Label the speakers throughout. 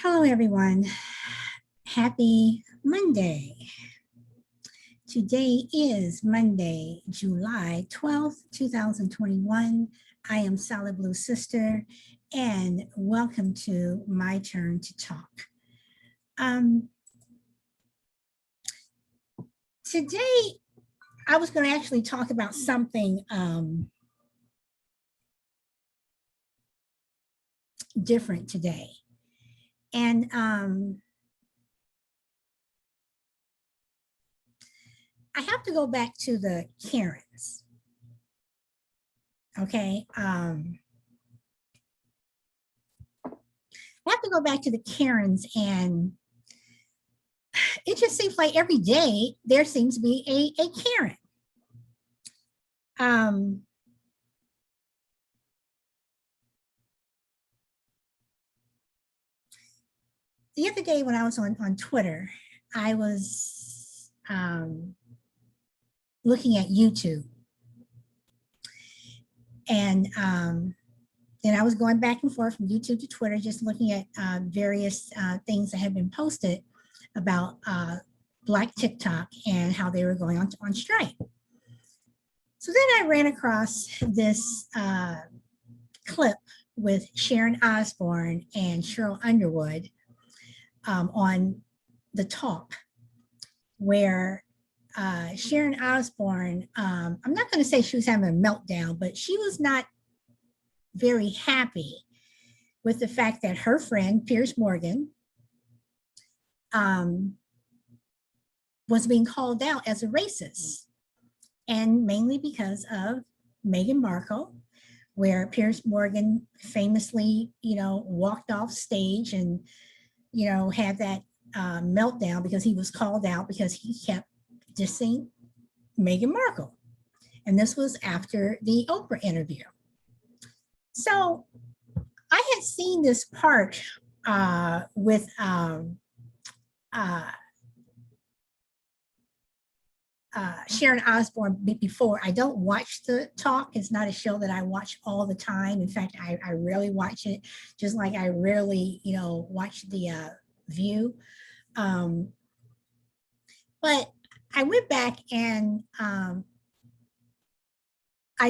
Speaker 1: Hello, everyone. Happy Monday. Today is Monday, July 12th, 2021. I am Solid Blue Sister, and welcome to My Turn to Talk. Today, I was going to actually talk about something different today. And I have to go back to the Karens. Okay. I have to go back to the Karens, and it just seems like every day there seems to be a Karen. The other day when I was on Twitter, I was looking at YouTube, and I was going back and forth from YouTube to Twitter, just looking at various things that had been posted about Black TikTok and how they were going on strike. So then I ran across this clip with Sharon Osborne and Cheryl Underwood on the talk, where Sharon Osborne, I'm not going to say she was having a meltdown, but she was not very happy with the fact that her friend, Piers Morgan, was being called out as a racist, and mainly because of Meghan Markel, where Piers Morgan famously, walked off stage and, had that meltdown because he was called out because he kept dissing Meghan Markel. And this was after the Oprah interview. So I had seen this part with Sharon Osborne before. I don't watch the talk. It's not a show that I watch all the time. In fact, I rarely watch it, just like I rarely, watch the View. But I went back and I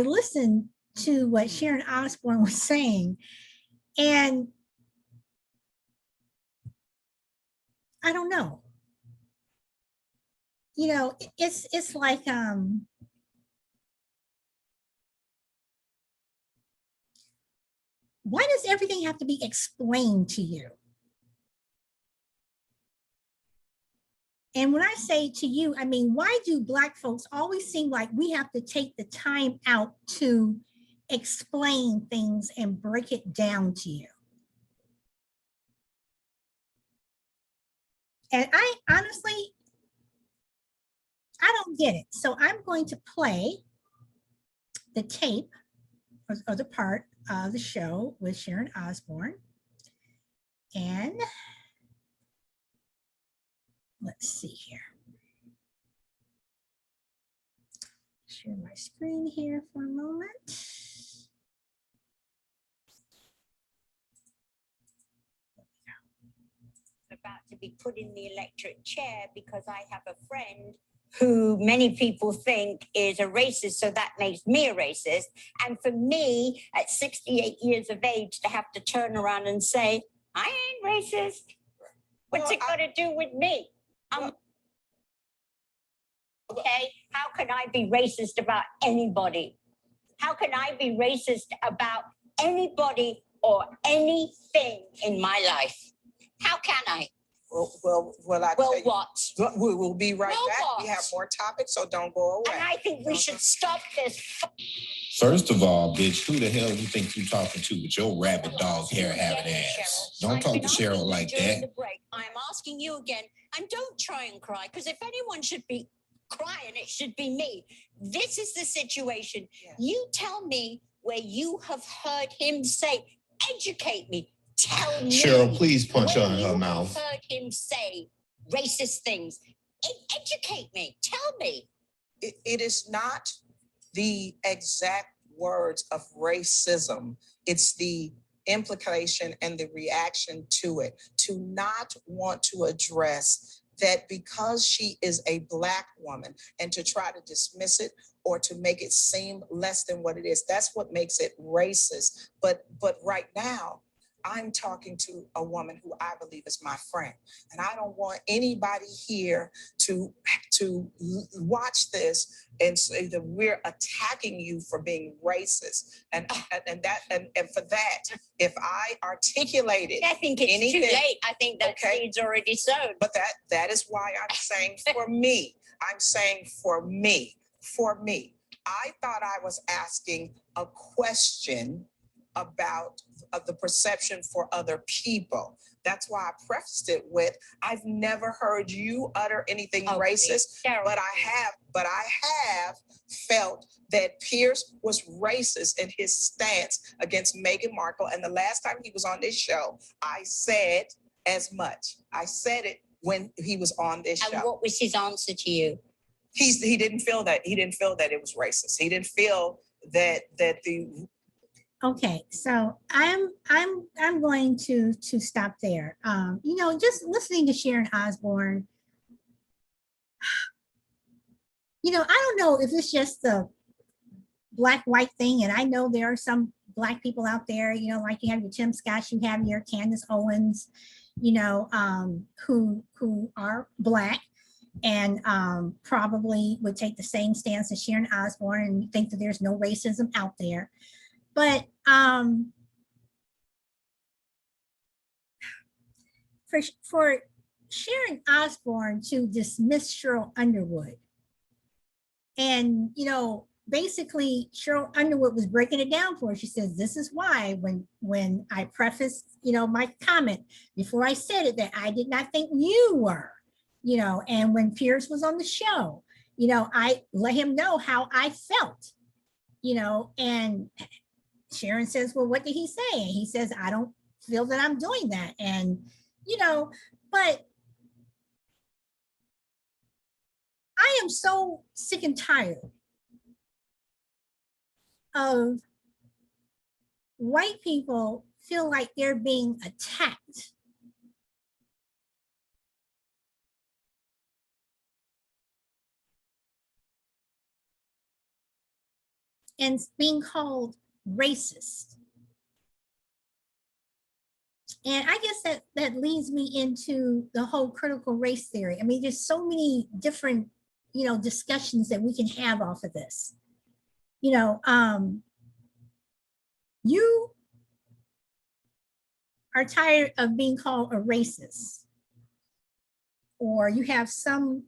Speaker 1: listened to what Sharon Osborne was saying, and I don't know. It's like why does everything have to be explained to you? And when I say to you, I mean, why do Black folks always seem like we have to take the time out to explain things and break it down to you? And I honestly, I don't get it. So I'm going to play the tape or the part of the show with Sharon Osborne. And let's see here. Share my screen here for a moment.
Speaker 2: About to be put in the electric chair because I have a friend who many people think is a racist, so that makes me a racist. And for me, at 68 years of age, to have to turn around and say, I ain't racist. What's it got to do with me? Okay, how can I be racist about anybody? How can I be racist about anybody or anything in my life? How can I?
Speaker 3: Well, I
Speaker 2: Well,
Speaker 3: tell you,
Speaker 2: what?
Speaker 3: we'll be right
Speaker 2: Well,
Speaker 3: back.
Speaker 2: what?
Speaker 3: We have more topics, so don't go away.
Speaker 2: And I think we should stop this.
Speaker 4: First of all, bitch, who the hell you think you talking to with your rabbit dog hair having ass? Don't talk to Cheryl like that.
Speaker 2: The break. I'm asking you again, and don't try and cry, because if anyone should be crying, it should be me. This is the situation. Yes. You tell me where you have heard him say, educate me. Tell me.
Speaker 4: Cheryl, please punch her in her mouth.
Speaker 2: Heard him say racist things. Educate me. Tell me.
Speaker 3: It is not the exact words of racism. It's the implication and the reaction to it, to not want to address that because she is a Black woman and to try to dismiss it or to make it seem less than what it is. That's what makes it racist. But right now, I'm talking to a woman who I believe is my friend. And I don't want anybody here to watch this and say that we're attacking you for being racist. And for that, if I articulated
Speaker 2: I think it's
Speaker 3: anything,
Speaker 2: too late. I think that
Speaker 3: okay,
Speaker 2: seed's already sown.
Speaker 3: but that is why I'm saying for me. I'm saying for me. I thought I was asking a question about the perception for other people. That's why I prefaced it with, I've never heard you utter anything racist, but I have felt that Piers was racist in his stance against Meghan Markle. And the last time he was on this show, I said as much. I said it when he was on this show.
Speaker 2: And what was his answer to you?
Speaker 3: He didn't feel that it was racist. He didn't feel that the.
Speaker 1: Okay, so I'm going to stop there. You know, just listening to Sharon Osborne, you know, I don't know if it's just the Black-white thing, and I know there are some Black people out there, you know, like you have your Tim Scott, you have your Candace Owens, you know, who are Black and probably would take the same stance as Sharon Osborne and think that there's no racism out there. But for Sharon Osborne to dismiss Cheryl Underwood, and you know, basically Cheryl Underwood was breaking it down for her. She says, "This is why when I prefaced, you know, my comment before I said it, that I did not think you were, you know, and when Piers was on the show, you know, I let him know how I felt, you know, and." Sharon says, well, what did he say? And he says, I don't feel that I'm doing that. And, you know, but I am so sick and tired of white people feel like they're being attacked. And being called racist. And I guess that leads me into the whole critical race theory. I mean, there's so many different, you know, discussions that we can have off of this. You know, you are tired of being called a racist, or you have some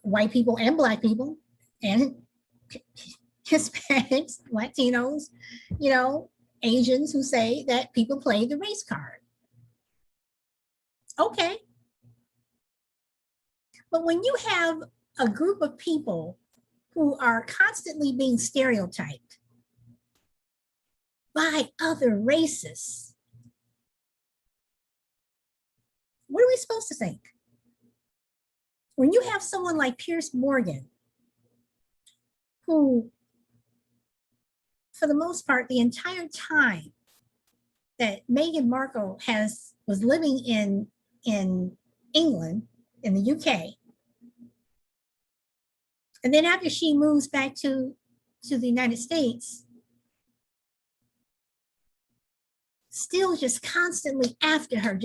Speaker 1: white people and Black people and Hispanics, Latinos, you know, Asians who say that people play the race card. Okay. But when you have a group of people who are constantly being stereotyped by other races, what are we supposed to think? When you have someone like Piers Morgan, who for the most part, the entire time that Meghan Markle was living in England, in the UK, and then after she moves back to the United States, still just constantly after her,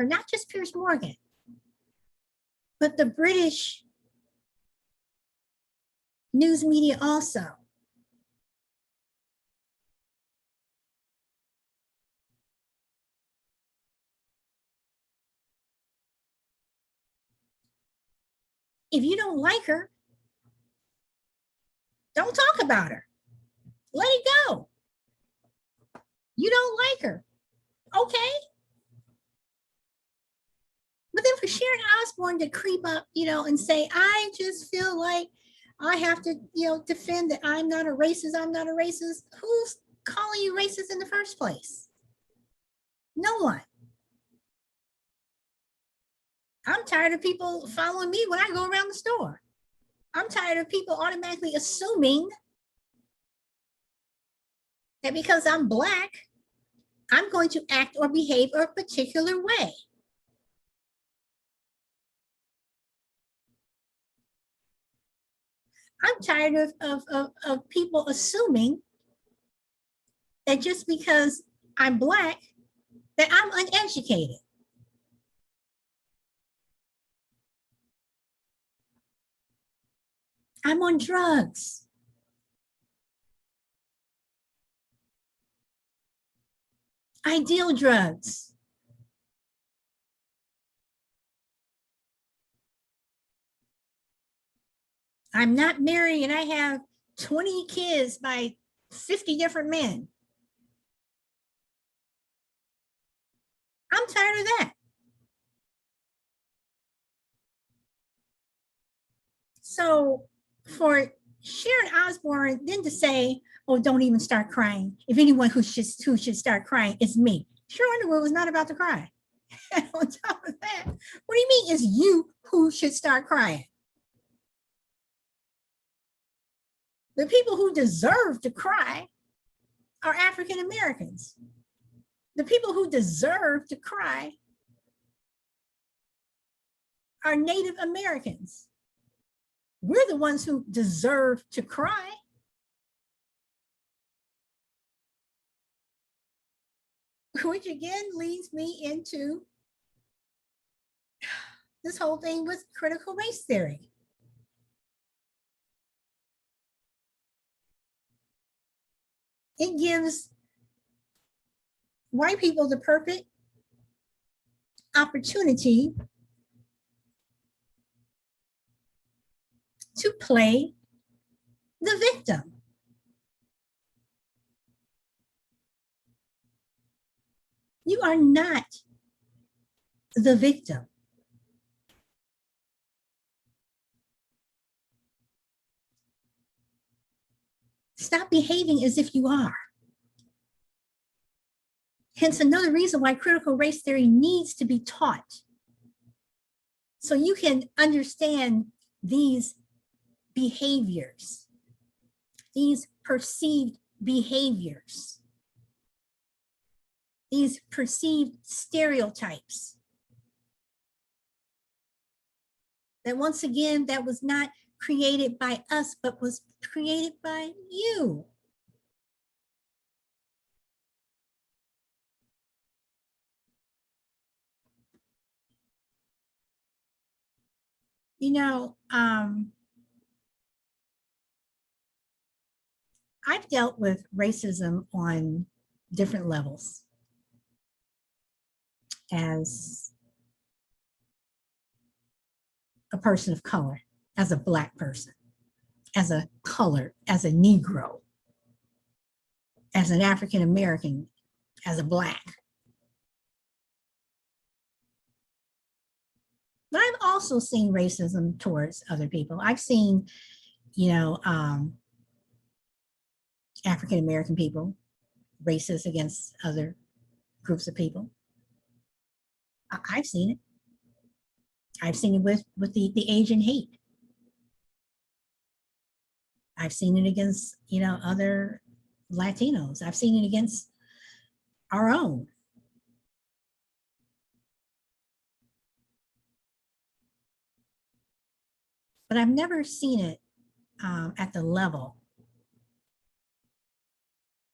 Speaker 1: not just Piers Morgan, but the British news media also. If you don't like her, don't talk about her. Let it go. You don't like her. Okay. But then for Sharon Osborne to creep up, you know, and say, I just feel like I have to, you know, defend that I'm not a racist. Who's calling you racist in the first place? No one. I'm tired of people following me when I go around the store. I'm tired of people automatically assuming that because I'm Black, I'm going to act or behave a particular way. I'm tired of people assuming that just because I'm Black, that I'm uneducated. I'm on drugs. I deal drugs. I'm not married and I have 20 kids by 50 different men. I'm tired of that. So for Sharon Osborne then to say, oh, don't even start crying. If anyone who should start crying is me. Sharon Underwood was not about to cry. And on top of that, what do you mean is you who should start crying? The people who deserve to cry are African Americans. The people who deserve to cry are Native Americans. We're the ones who deserve to cry. Which again leads me into this whole thing with critical race theory. It gives white people the perfect opportunity to play the victim. You are not the victim. Stop behaving as if you are. Hence another reason why critical race theory needs to be taught. So you can understand these behaviors, these perceived behaviors, these perceived stereotypes. That once again, that was not created by us, but was created by you. You know, I've dealt with racism on different levels as a person of color, as a Black person, as a colored, as a Negro, as an African American, as a Black. But I've also seen racism towards other people. I've seen, you know, African American people racist against other groups of people. I've seen it. I've seen it with the Asian hate. I've seen it against, you know, other Latinos. I've seen it against our own. But I've never seen it at the level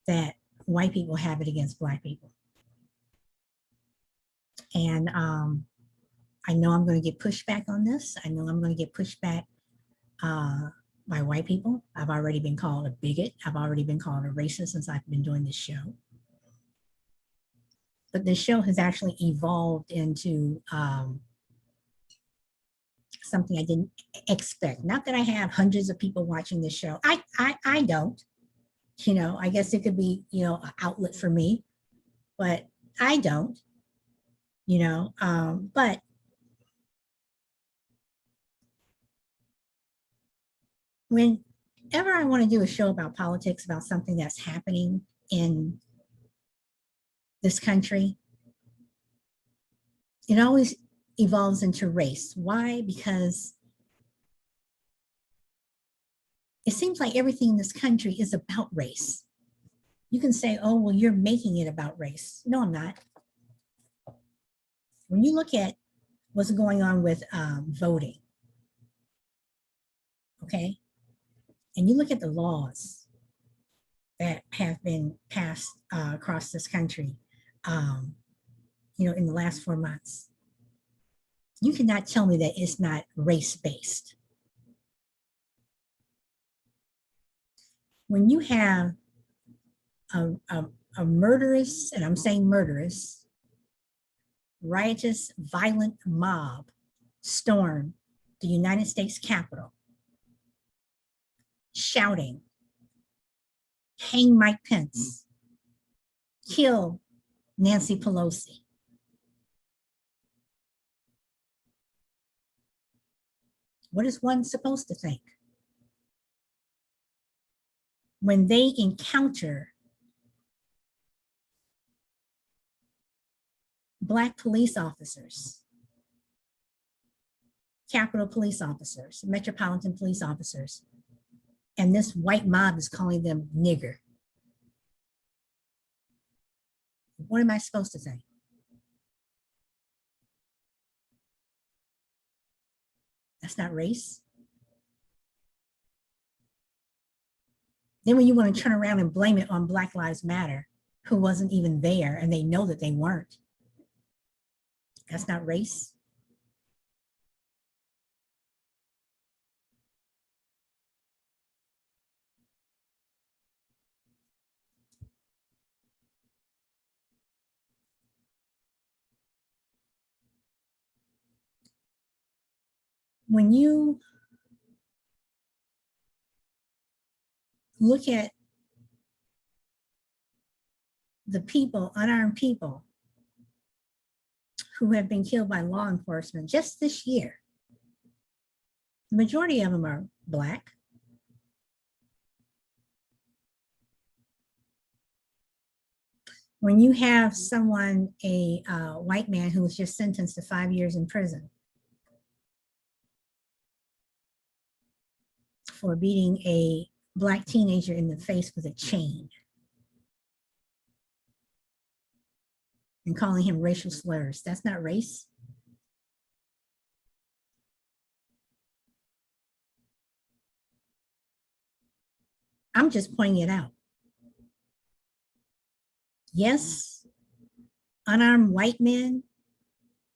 Speaker 1: that white people have it against Black people. And I know I'm going to get pushback on this. I know I'm going to get pushback by white people. I've already been called a bigot. I've already been called a racist since I've been doing this show. But this show has actually evolved into something I didn't expect. Not that I have hundreds of people watching this show. I don't. You know, I guess it could be, you know, an outlet for me, but I don't. You know, but whenever I want to do a show about politics, about something that's happening in this country, it always evolves into race. Why? Because it seems like everything in this country is about race. You can say, oh, well, you're making it about race. No, I'm not. When you look at what's going on with voting, okay, and you look at the laws that have been passed across this country, in the last 4 months, you cannot tell me that it's not race-based. When you have a murderous, and I'm saying murderous, riotous, violent mob storm the United States Capitol, shouting, hang Mike Pence, kill Nancy Pelosi. What is one supposed to think? When they encounter Black police officers, Capitol police officers, Metropolitan police officers, and this white mob is calling them nigger. What am I supposed to think? That's not race. Then when you want to turn around and blame it on Black Lives Matter, who wasn't even there, and they know that they weren't, that's not race. When you look at the people, unarmed people, who have been killed by law enforcement just this year, the majority of them are Black. When you have someone, a white man who was just sentenced to 5 years in prison for beating a Black teenager in the face with a chain and calling him racial slurs, that's not race. I'm just pointing it out. Yes, unarmed white men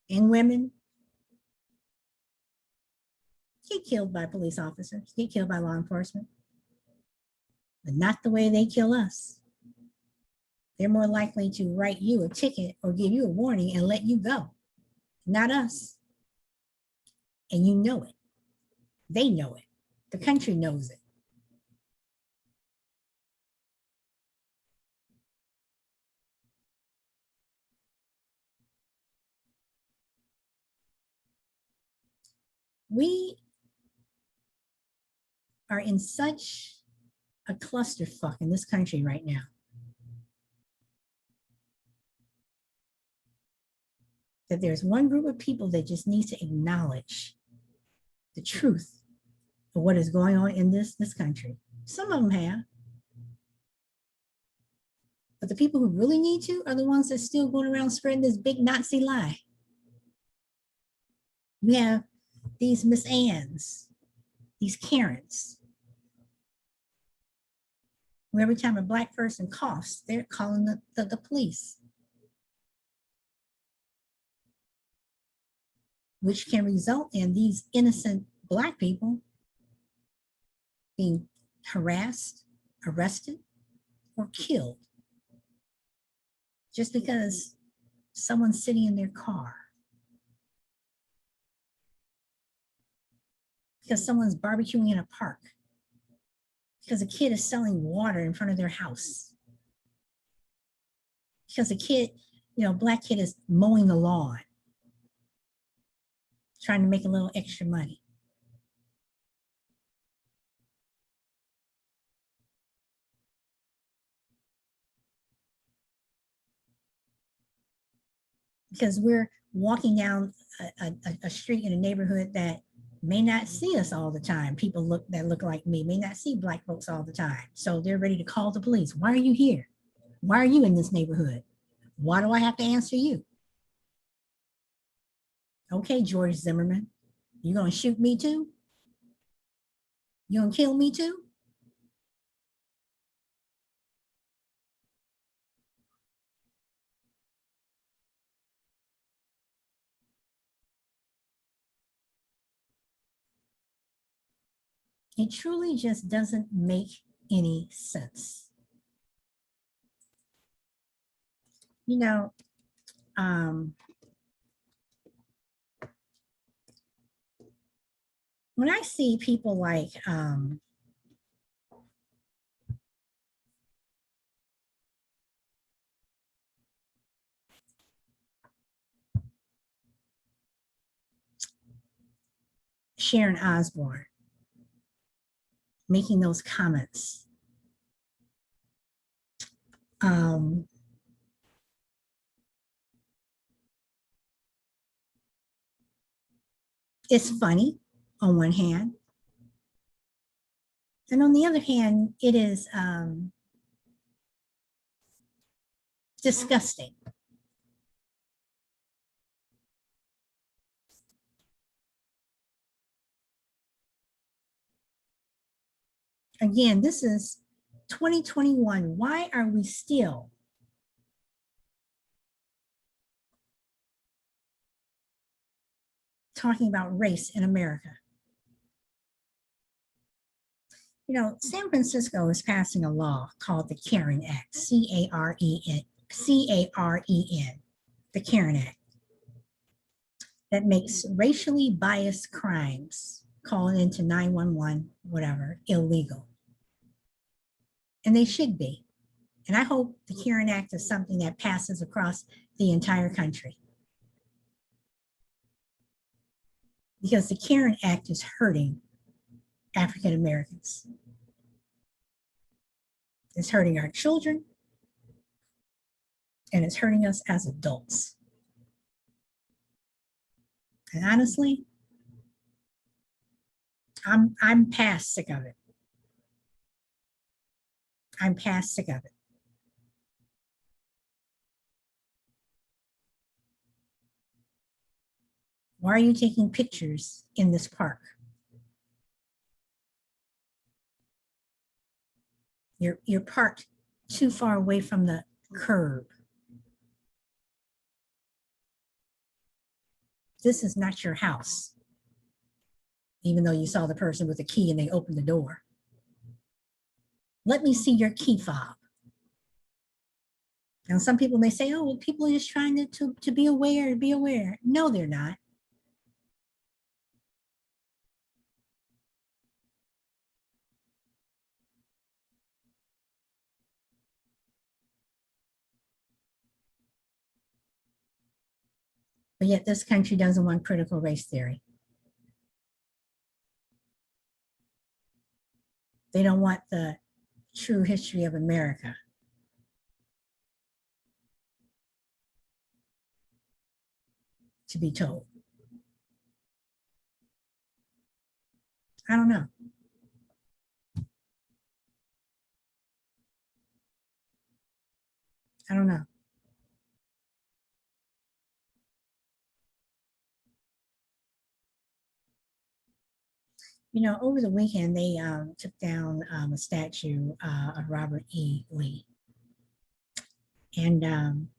Speaker 1: and women get killed by police officers, get killed by law enforcement, but not the way they kill us. They're more likely to write you a ticket or give you a warning and let you go, not us. And you know it. They know it. The country knows it. We are in such a clusterfuck in this country right now. That there's one group of people that just needs to acknowledge the truth of what is going on in this country. Some of them have. But the people who really need to are the ones that still going around spreading this big Nazi lie. You have these Miss Anns, these Karens, who every time a Black person coughs, they're calling the police, which can result in these innocent Black people being harassed, arrested, or killed just because someone's sitting in their car, because someone's barbecuing in a park, because a kid is selling water in front of their house, because a kid, Black kid is mowing the lawn, trying to make a little extra money. Because we're walking down a street in a neighborhood that may not see us all the time. People that look like me may not see Black folks all the time. So they're ready to call the police. Why are you here? Why are you in this neighborhood? Why do I have to answer you? Okay, George Zimmerman, you gonna shoot me too? You gonna kill me too? It truly just doesn't make any sense. You know, when I see people like Sharon Osborne making those comments, it's funny on one hand, and on the other hand, it is disgusting. Again, this is 2021. Why are we still talking about race in America? You know, San Francisco is passing a law called the Caren Act, C-A-R-E-N, C-A-R-E-N, the Caren Act, that makes racially biased crimes, calling into 911, whatever, illegal. And they should be. And I hope the Caren Act is something that passes across the entire country. Because the Caren Act is hurting African Americans. It's hurting our children, and it's hurting us as adults. And honestly, I'm past sick of it. I'm past sick of it. Why are you taking pictures in this park? You're parked too far away from the curb. This is not your house, even though you saw the person with the key and they opened the door. Let me see your key fob. Now, some people may say, oh, well, people are just trying to be aware, be aware. No, they're not. But yet this country doesn't want critical race theory. They don't want the true history of America. To be told. I don't know. I don't know. You know, over the weekend, they took down a statue of Robert E. Lee. And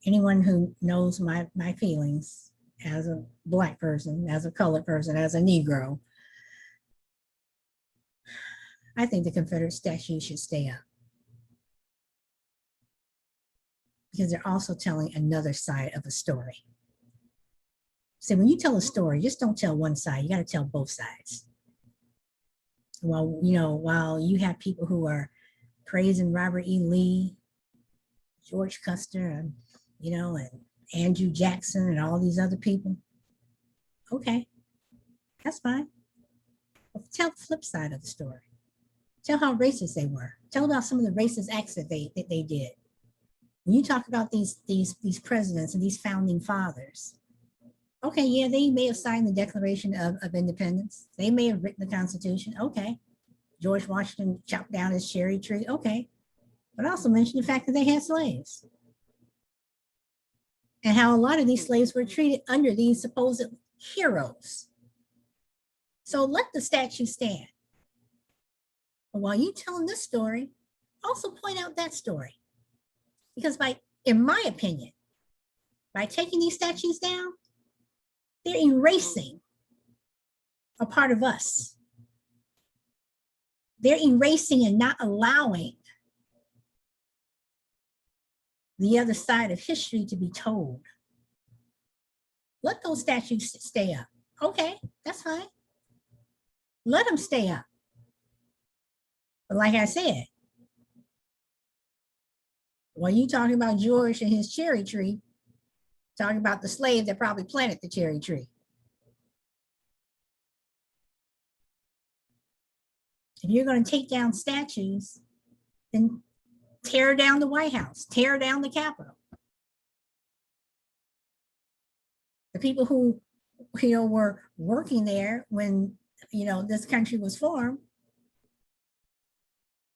Speaker 1: anyone who knows my feelings as a Black person, as a colored person, as a Negro, I think the Confederate statue should stay up. Because they're also telling another side of the story. So when you tell a story, just don't tell one side, you got to tell both sides. Well, you know, while you have people who are praising Robert E. Lee, George Custer, and, you know, and Andrew Jackson and all these other people, okay, that's fine. But tell the flip side of the story. Tell how racist they were. Tell about some of the racist acts that they did. When you talk about these presidents and these founding fathers, okay, yeah, they may have signed the Declaration of Independence. They may have written the Constitution. Okay. George Washington chopped down his cherry tree. Okay. but also mention the fact that they had slaves and how a lot of these slaves were treated under these supposed heroes. So let the statue stand. But while you telling this story, also point out that story. Because in my opinion, by taking these statues down, they're erasing a part of us. They're erasing and not allowing the other side of history to be told. Let those statues stay up. Okay, that's fine. Let them stay up. But like I said, when you talking about George and his cherry tree, talking about the slave that probably planted the cherry tree. If you're going to take down statues, then tear down the White House, tear down the Capitol. The people who, were working there when, this country was formed,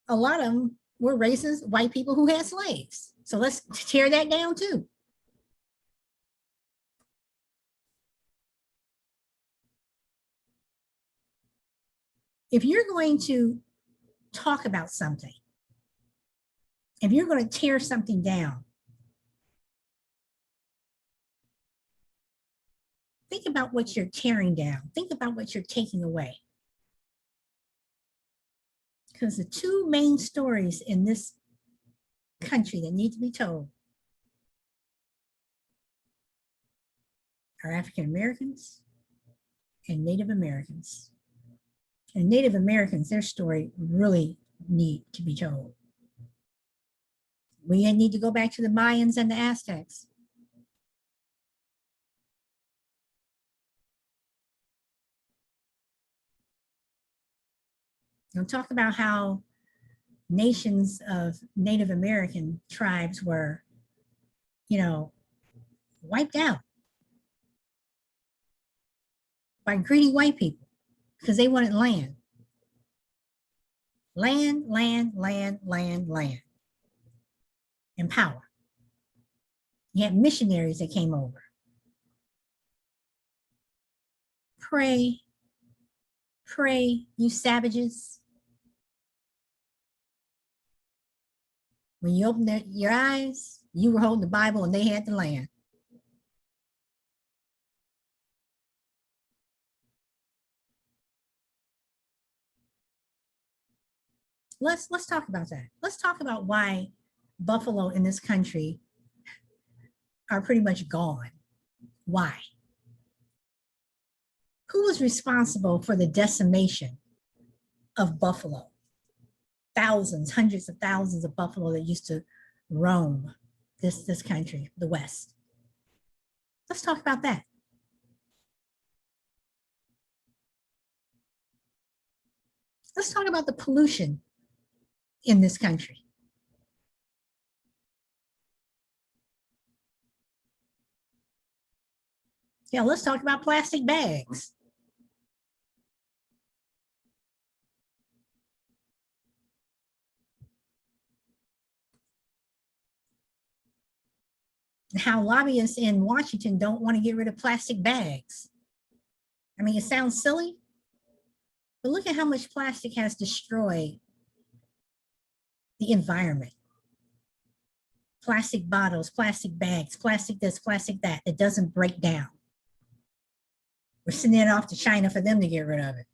Speaker 1: a lot of them were racist white people who had slaves. So let's tear that down too. If you're going to talk about something, if you're going to tear something down, think about what you're tearing down. Think about what you're taking away. Because the two main stories in this country that need to be told are African Americans and Native Americans. And Native Americans, their story really need to be told. We need to go back to the Mayans and the Aztecs. Talk about how nations of Native American tribes were, wiped out by greedy white people because they wanted land. Land, land, land, land, land, and power. You had missionaries that came over. Pray, pray, you savages. When you opened your eyes, you were holding the Bible and they had the land. Let's talk about that. Let's talk about why buffalo in this country are pretty much gone. Why? Who was responsible for the decimation of buffalo? Thousands, hundreds of thousands of buffalo that used to roam this country, the West. Let's talk about that. Let's talk about the pollution in this country. Yeah, let's talk about plastic bags. How lobbyists in Washington don't want to get rid of plastic bags. I mean, it sounds silly, but look at how much plastic has destroyed the environment. Plastic bottles, plastic bags, plastic this, plastic that, it doesn't break down. We're sending it off to China for them to get rid of it.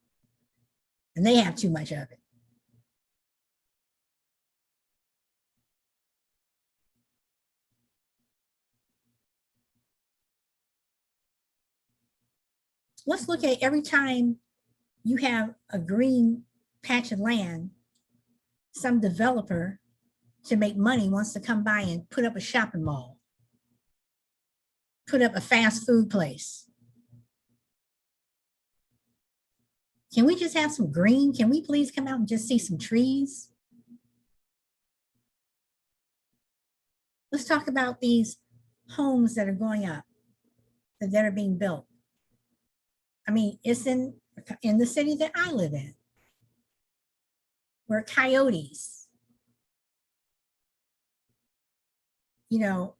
Speaker 1: And they have too much of it. Let's look at every time you have a green patch of land, some developer to make money wants to come by and put up a shopping mall, put up a fast food place. Can we just have some green? Can we please come out and just see some trees? Let's talk about these homes that are going up, that are being built. I mean, it's in the city that I live in, where coyotes you know,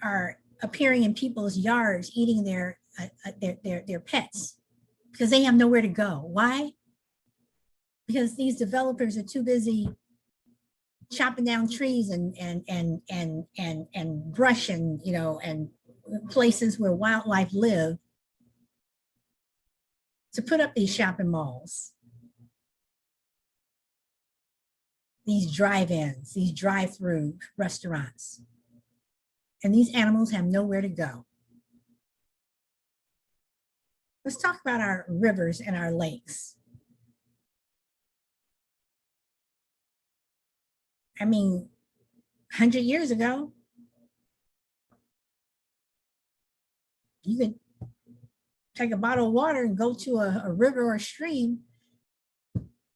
Speaker 1: are appearing in people's yards eating their pets because they have nowhere to go. Why? Because these developers are too busy chopping down trees and brush and, you know, and places where wildlife live to put up these shopping malls, these drive-ins, these drive-through restaurants. And these animals have nowhere to go. Let's talk about our rivers and our lakes. I mean, 100 years ago, you could take a bottle of water and go to a river or a stream,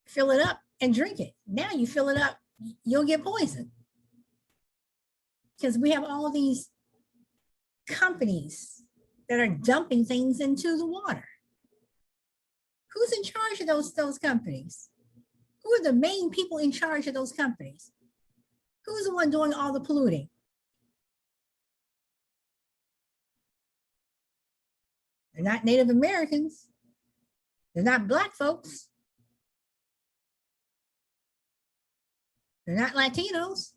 Speaker 1: fill it up and drink it. Now you fill it up, you'll get poisoned. Because we have all these companies that are dumping things into the water. Who's in charge of those companies? Who are the main people in charge of those companies? Who's the one doing all the polluting? They're not Native Americans. They're not Black folks. They're not Latinos.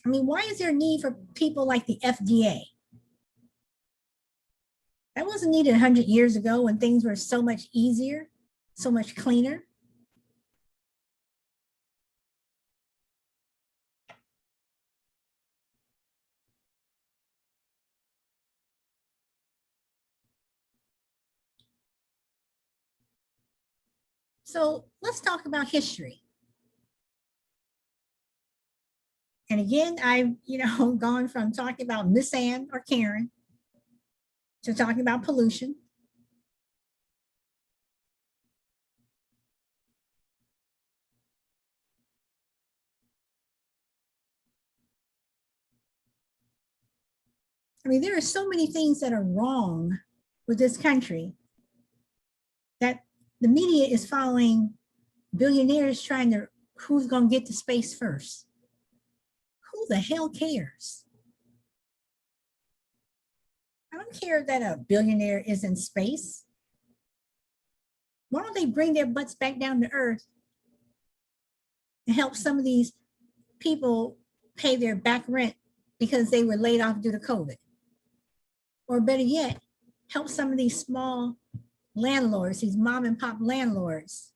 Speaker 1: I mean, why is there a need for people like the FDA? That wasn't needed 100 years ago when things were so much easier, so much cleaner. So let's talk about history. And again, I've, you know, gone from talking about Miss Ann or Karen to talking about pollution. I mean, there are so many things that are wrong with this country that the media is following billionaires trying to, who's going to get to space first? Who the hell cares? I don't care that a billionaire is in space. Why don't they bring their butts back down to Earth and help some of these people pay their back rent because they were laid off due to COVID? Or better yet, help some of these small landlords, these mom and pop landlords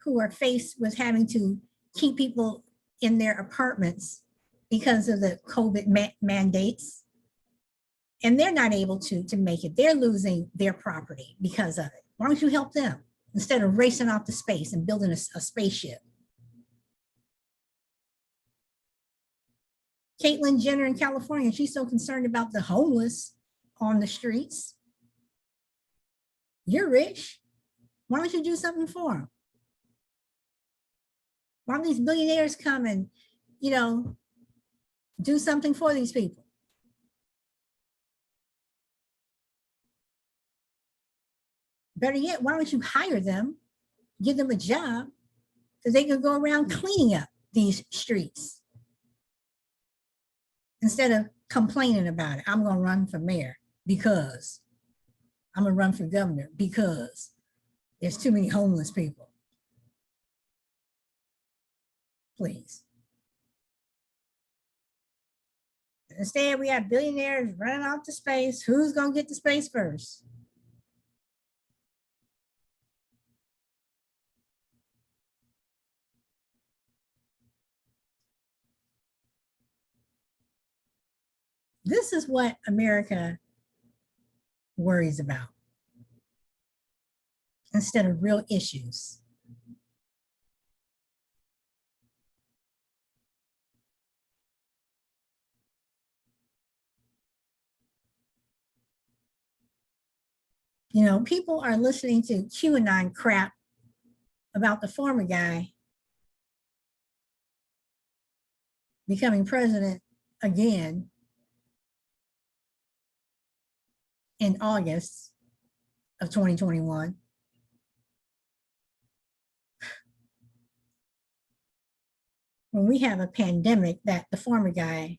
Speaker 1: who are faced with having to keep people in their apartments because of the COVID mandates. And they're not able to make it. They're losing their property because of it. Why don't you help them instead of racing off to space and building a spaceship? Caitlyn Jenner in California, she's so concerned about the homeless on the streets. You're rich. Why don't you do something for them? Why don't these billionaires come and, you know, do something for these people? Better yet, why don't you hire them, give them a job so they can go around cleaning up these streets instead of complaining about it. I'm going to run for mayor because I'm going to run for governor because there's too many homeless people. Please. Instead, we have billionaires running off to space. Who's going to get to space first? This is what America worries about instead of real issues. You know, people are listening to QAnon crap about the former guy becoming president again in August of 2021. When we have a pandemic that the former guy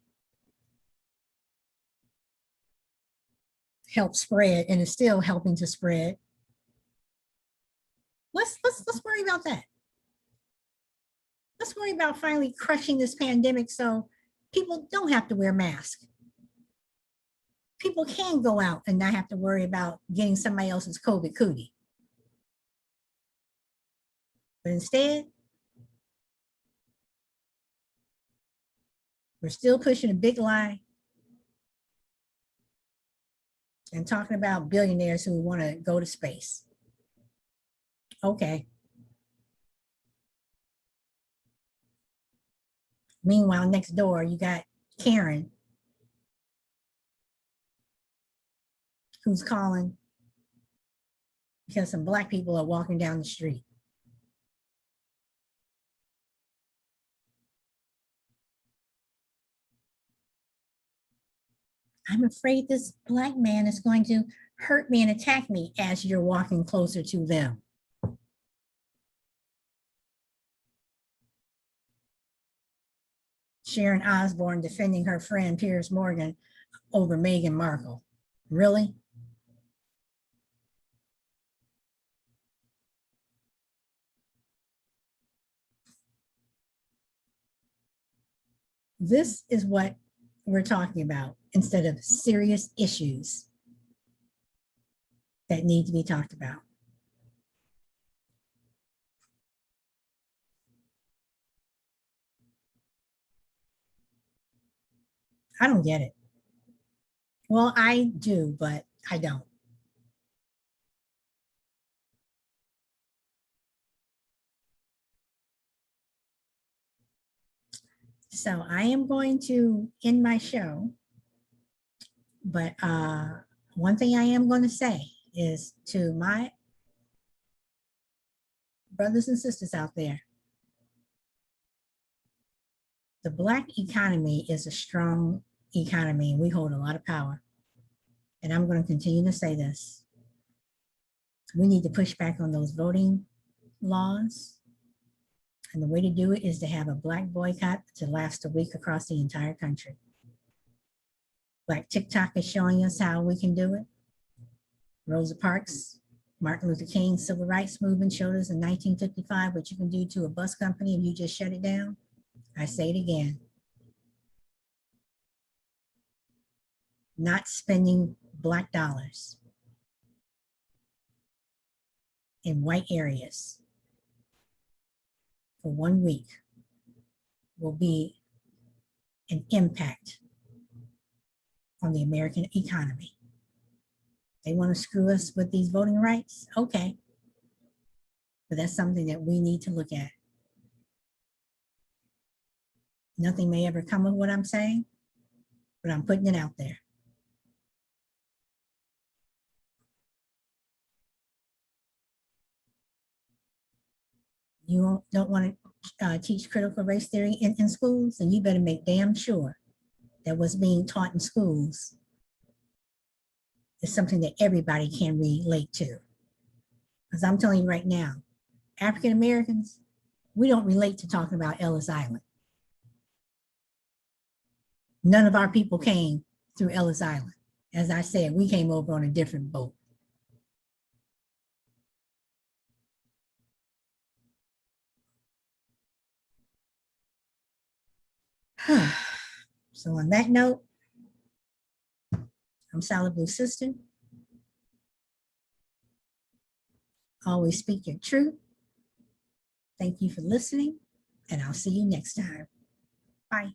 Speaker 1: helped spread and is still helping to spread, let's worry about that. Let's worry about finally crushing this pandemic so people don't have to wear masks. People can go out and not have to worry about getting somebody else's COVID cootie. But instead, we're still pushing a big lie and talking about billionaires who want to go to space. Okay. Meanwhile, next door, you got Caren, who's calling because some Black people are walking down the street. I'm afraid this Black man is going to hurt me and attack me as you're walking closer to them. Sharon Osborne defending her friend Piers Morgan over Meghan Markel. Really? This is what we're talking about instead of serious issues that need to be talked about. I don't get it. Well, I do, but I don't. So I am going to end my show, but one thing I am going to say is to my brothers and sisters out there, the Black economy is a strong economy and we hold a lot of power. And I'm going to continue to say this. We need to push back on those voting laws. And the way to do it is to have a Black boycott to last a week across the entire country. Black TikTok is showing us how we can do it. Rosa Parks, Martin Luther King Civil Rights Movement showed us in 1955 what you can do to a bus company if you just shut it down. I say it again. Not spending Black dollars in white areas for 1 week will be an impact on the American economy. They want to screw us with these voting rights? Okay. But that's something that we need to look at. Nothing may ever come of what I'm saying, but I'm putting it out there. You don't want to teach critical race theory in schools, and you better make damn sure that what's being taught in schools is something that everybody can relate to. Because I'm telling you right now, African Americans, we don't relate to talking about Ellis Island. None of our people came through Ellis Island. As I said, we came over on a different boat. So on that note, I'm Solid Blue Sister. Always speak your truth. Thank you for listening, and I'll see you next time. Bye.